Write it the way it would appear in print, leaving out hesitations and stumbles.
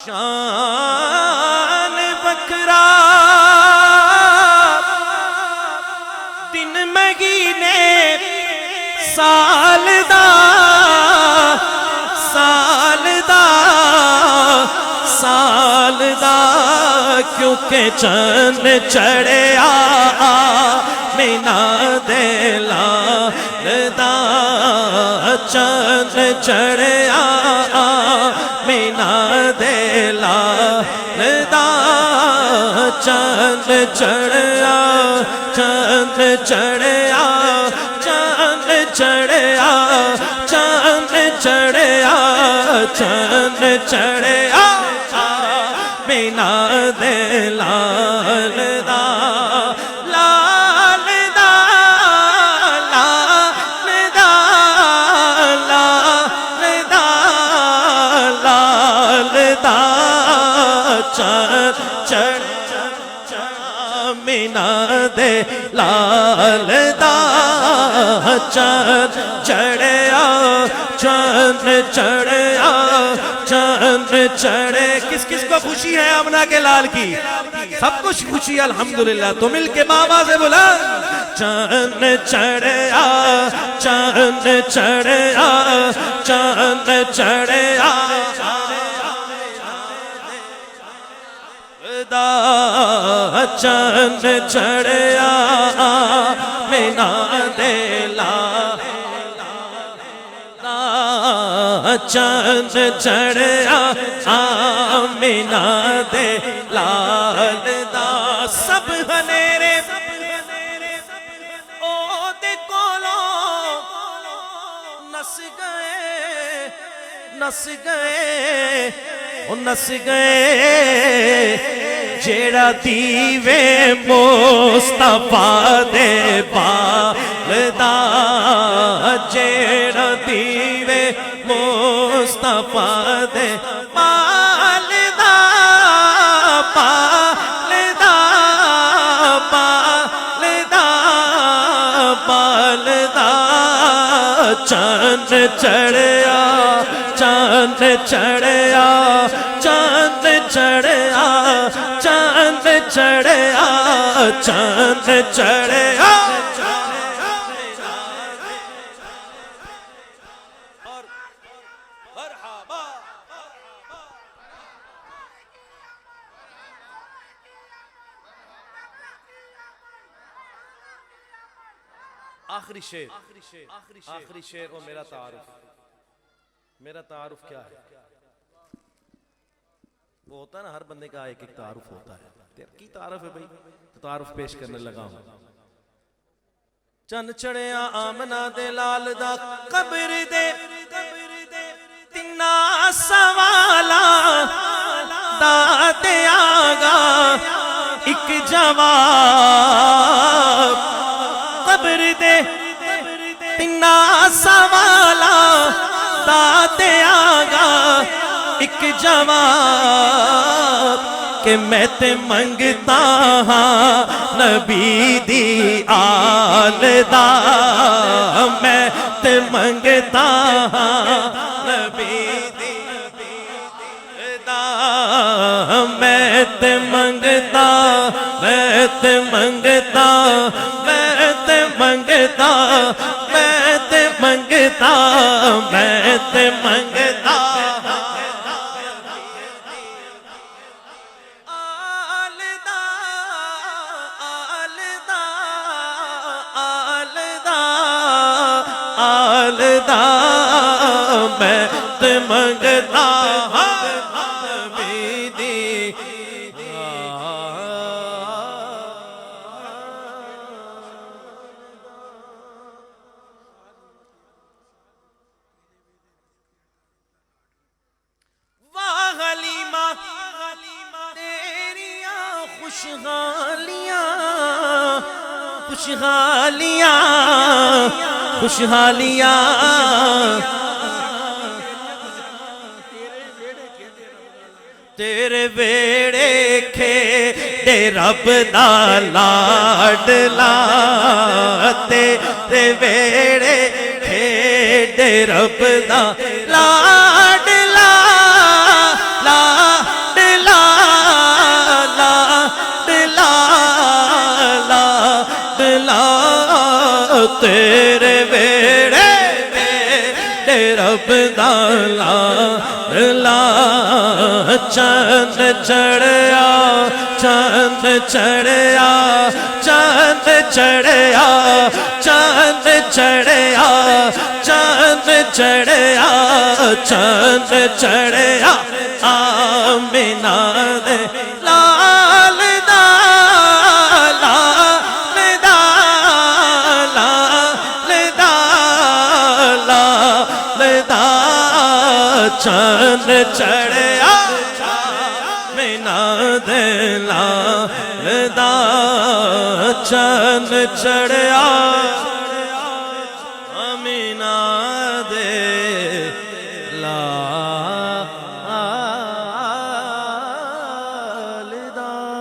شان وکھرا دن مہینے سال دا کیونکہ چند چڑھیا مینا دے لال دا چند چڑھیا مینا دے لال دا چند چڑھیا چند چڑھیا چند چڑھیا چند چڑھیا چند چڑھیا مینا دے لال دا لال دا لال دا لال دا لال دا چند چڑھیا مینا دے لال دا چند چڑھیا چند چڑھیا چند چڑھے کس کس کو خوشی ہے آمنہ کے لال کی سب کچھ خوشی الحمدللہ تو مل کے ماما سے بولا چند چڑھیا چند چڑھیا چند چڑھیا چند چڑھیا مینا دے لال چند چڑھیا مینا دے لال دا سب ہنیرے او دے کولوں نس گئے نس گئے او نس گئے جیڑا دیوے مصطفیٰ دے بال دا جیڑا دیوے مصطفیٰ دے بال دا بال دا بال دا بال دا چند چڑھیا چند چڑھیا چند چڑھیا چند چڑھیا چند چڑھیا آخری شعر اور میرا تعارف کیا ہے وہ ہوتا ہے نا ہر بندے کا ایک ایک تعارف ہوتا ہے تیرا کی تعارف ہے بھائی تو تعارف پیش کرنے لگا ہوں چند چڑھیا آمنہ دے لال دا قبر دے تینا سوالا دا دے آگا ایک جواب قبر دے تینا سوالا دا دے آگا ایک جواب کہ میں تے منگتا ہاں نبی دی آل دا میں تے منگتا ہاں نبی دی دا میں تے منگتا میں تے منگتا میں تے منگتا میں تے منگتا میں تے منگتا میں تے منگتا نبی دی واہ حلیمہ تیریاں خوشحالیاں خوشحالیاں خوشحالیاں تیرے ویڑے کھیڑے رب دا لاڈلا تیرے ویڑے کھیڑے رب دا لاڈلا لا تیرے ویڑے میرے رب دا لا چاند چڑھیا چاند چڑھیا چاند چڑھیا چاند چڑھیا چاند چڑھیا چاند چڑھیا آمینہ دے لال دا لال دا لال دا لال دا چاند چڑھیا آمینہ دے لال دا چاند چڑھیا